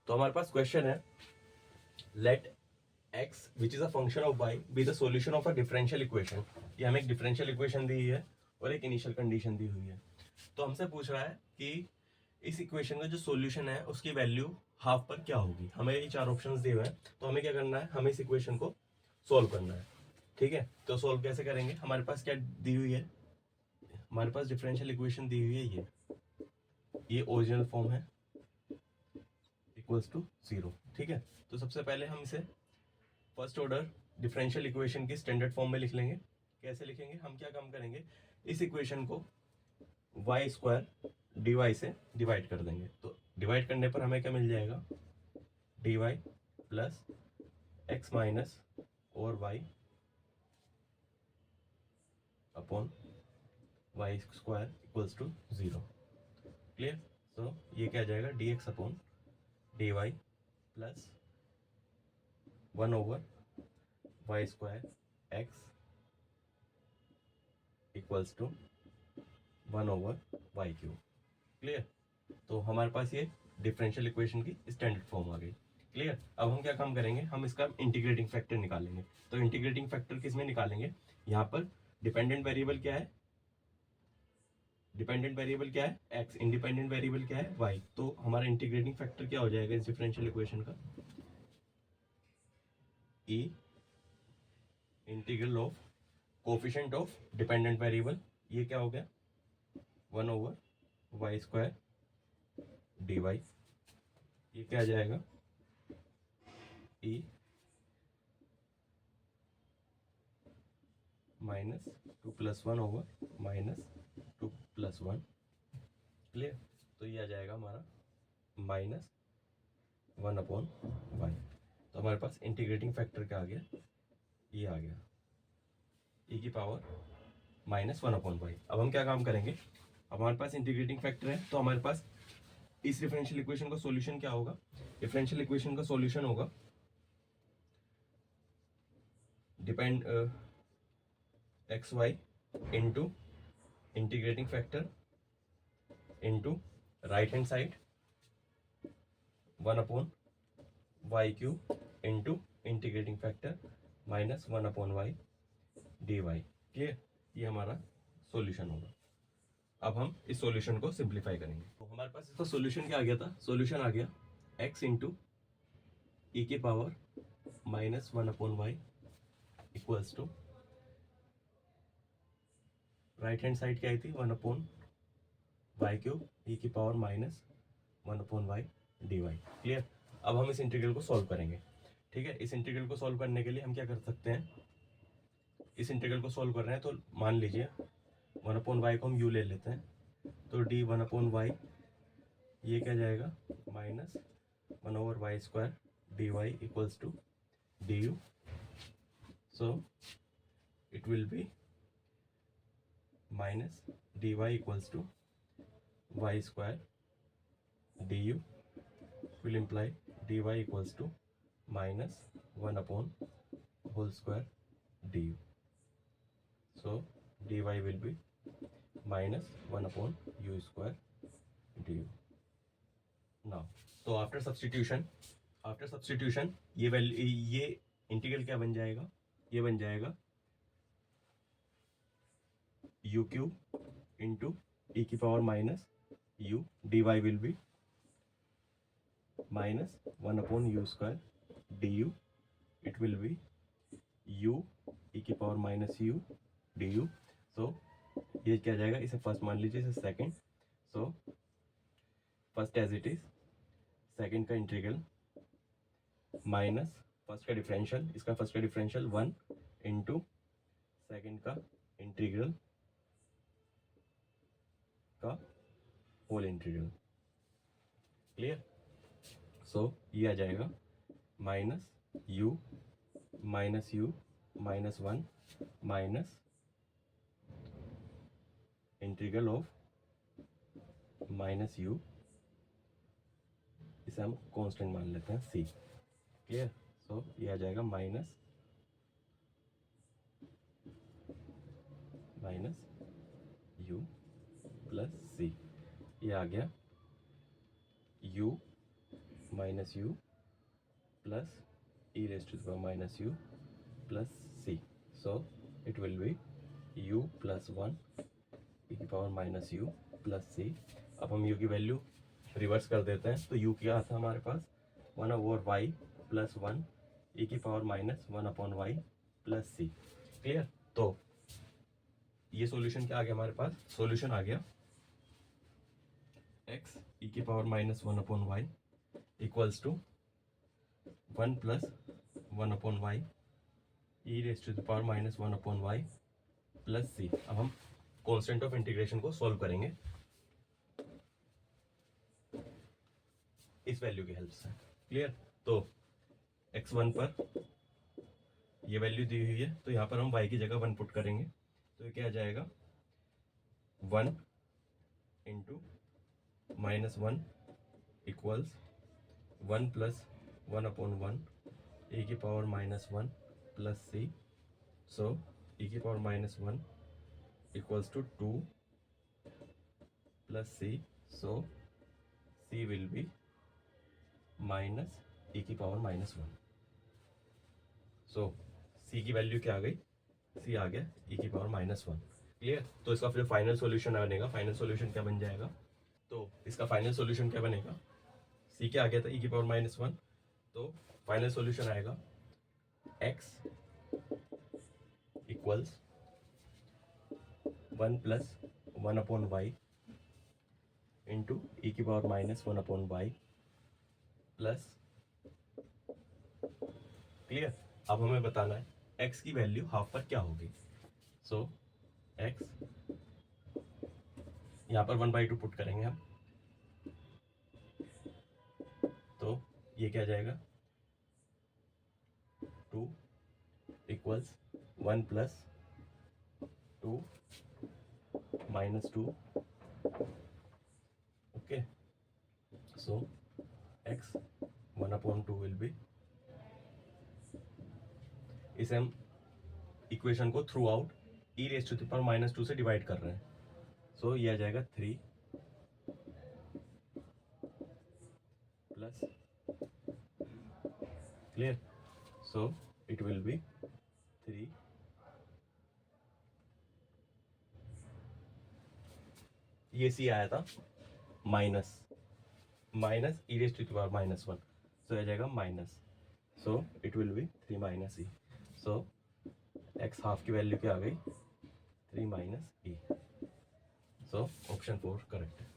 तो हमारे पास क्वेश्चन है, let x which is a function of y be the solution of a differential equation. ये हमें एक डिफरेंशियल इक्वेशन दी हुई है और एक इनिशियल कंडीशन दी हुई है। तो हमसे पूछ रहा है कि इस इक्वेशन का जो सॉल्यूशन है उसकी वैल्यू हाफ पर क्या होगी। हमें ये चार ऑप्शंस दिए हुए हैं, तो हमें क्या करना है, हमें इस इक्वेशन को सॉल्व करना है। ठीक है, तो सॉल्व कैसे करेंगे, हमारे पास क्या दी हुई है, हमारे पास डिफरेंशियल इक्वेशन दी हुई है, ये ओरिजिनल फॉर्म है इक्वल्स टू 0। ठीक है, तो सबसे पहले हम इसे फर्स्ट ऑर्डर डिफरेंशियल इक्वेशन की स्टैंडर्ड फॉर्म में लिख लेंगे। कैसे लिखेंगे, हम क्या काम करेंगे, इस इक्वेशन को वाई स्क्वायर डी वाई से डिवाइड कर देंगे। तो डिवाइड करने पर हमें क्या मिल जाएगा, D Y plus X minus और Y upon Y square equals to 0। Clear. So ये क्या आ जाएगा, D X upon D Y plus 1/, Y square X equals to 1/, Y cube. Clear. तो हमारे पास ये डिफरेंशियल इक्वेशन की स्टैंडर्ड फॉर्म आ गई। क्लियर। अब हम क्या काम करेंगे, हम इसका इंटीग्रेटिंग फैक्टर निकालेंगे। तो इंटीग्रेटिंग फैक्टर किस में निकालेंगे, यहाँ पर डिपेंडेंट वेरिएबल क्या है, डिपेंडेंट वेरिएबल क्या है x, इंडिपेंडेंट वेरिएबल क्या है y। तो हमारा इंटीग्रेटिंग फैक्टर क्या हो जाएगा इस डिफरेंशियल इक्वेशन का, e integral of coefficient of dependent variable, ये क्या हो गया 1/, वाई स्क्वायर डी वाई। ये क्या आ जाएगा, e माइनस 2 + 1/, माइनस 2 + 1। क्लियर। तो ये आ जाएगा हमारा -1/y। तो हमारे पास इंटीग्रेटिंग फैक्टर क्या आ गया, ये आ गया e की पावर -1/y। अब हम क्या काम करेंगे, अब हमारे पास इंटीग्रेटिंग फैक्टर है, तो हमारे पास इस डिफरेंशियल इक्वेशन का सॉल्यूशन क्या होगा, डिफरेंशियल इक्वेशन का सॉल्यूशन होगा depend x y into integrating factor into right hand side 1/y³ into integrating factor -1/y dy। Clear. ये हमारा सॉल्यूशन होगा। अब हम इस सॉल्यूशन को सिंप्लीफाई करेंगे। तो हमारे पास इसका सॉल्यूशन क्या आ गया था, सॉल्यूशन आ गया x इंटू ई की power -1/y equals to right hand side क्या आई थी 1/y³ ई की पावर -1/y dy। क्लियर। अब हम इस इंटीग्रल को सॉल्व करेंगे। ठीक है, इस इंटीग्रल को सॉल्व करने के लिए हम क्या कर सकते हैं, इस इंटीग्रल को सॉल्व कर रहे हैं तो मान लीजिए 1/y को हम u ले लेते हैं, तो d 1/y ये क्या जाएगा -1/y² dy equals to du। So it will be minus dy equals to y² du will imply dy equals to -1/2 du। So dy will be -1/u² du। Now so after substitution ये value, ये integral क्या बन जाएगा, ये बन जाएगा u³ into e की power -u, dy will be -1/u² du। it will be u e की पावर -u du। सो ये क्या जाएगा, इसे फर्स्ट मान लीजिए, इसे second. So first as it is, second का इंटीग्रल माइनस फर्स्ट का डिफरेंशियल, इसका फर्स्ट का डिफरेंशियल 1 इंटू सेकंड का इंटीग्रल का होल इंटीग्रल। क्लियर। सो ये आ जाएगा -u -1 minus integral of -u, इसे हम कांस्टेंट मान लेते हैं c। क्लियर। सो ये आ जाएगा माइनस u प्लस c। ये आ गया u minus u plus e raised to the power minus u plus c. So it will be u plus 1 e की power minus u plus c. अब हम u की value reverse कर देते हैं, तो u क्या था हमारे पास 1/y प्लस 1 e की power minus 1/y plus c. Clear? तो ये सॉल्यूशन क्या आ गया हमारे पास? सॉल्यूशन आ गया x e की power minus 1/y equals to 1 plus 1/y e raise to the power minus 1/y plus c. अब हम कांस्टेंट ऑफ इंटीग्रेशन को सॉल्व करेंगे इस वैल्यू की हेल्प से. क्लियर? तो x1 पर ये वैल्यू दी हुई है, तो यहाँ पर हम y की जगह 1 पुट करेंगे, तो ये क्या आ जाएगा 1 into minus 1 equals 1 plus 1/1 e की power minus 1 plus c. So e की power minus 1 equals to 2 plus c. So c will be minus e की पावर माइनस 1. सो c की वैल्यू क्या आ गई? c आ गया e की पावर माइनस 1. क्लियर? तो इसका फिर फाइनल सॉल्यूशन बनेगा. फाइनल सॉल्यूशन क्या बन जाएगा? तो इसका फाइनल सॉल्यूशन क्या बनेगा? c क्या आ गया था? e की पावर माइनस 1. तो फाइनल सॉल्यूशन आएगा x equals 1 plus 1/y into e की power minus 1/y plus. Clear? अब हमें बताना है x की वैल्यू हाफ पर क्या होगी. सो x यहाँ पर 1/2 पुट करेंगे हम, तो ये क्या जाएगा 2 equals 1 plus 2 minus 2. Okay, so x 1/2 will be. इसे हम इक्वेशन को throughout e raise to the power minus 2 से डिवाइड कर रहे हैं, सो ये आ जाएगा 3 plus. Clear? So it will be 3. ये सी आया था minus E raise to the power minus 1, so आ जाएगा minus. So it will be 3 minus E. So X half की वैल्यू क्या आ गई 3 minus E. So option 4 correct है.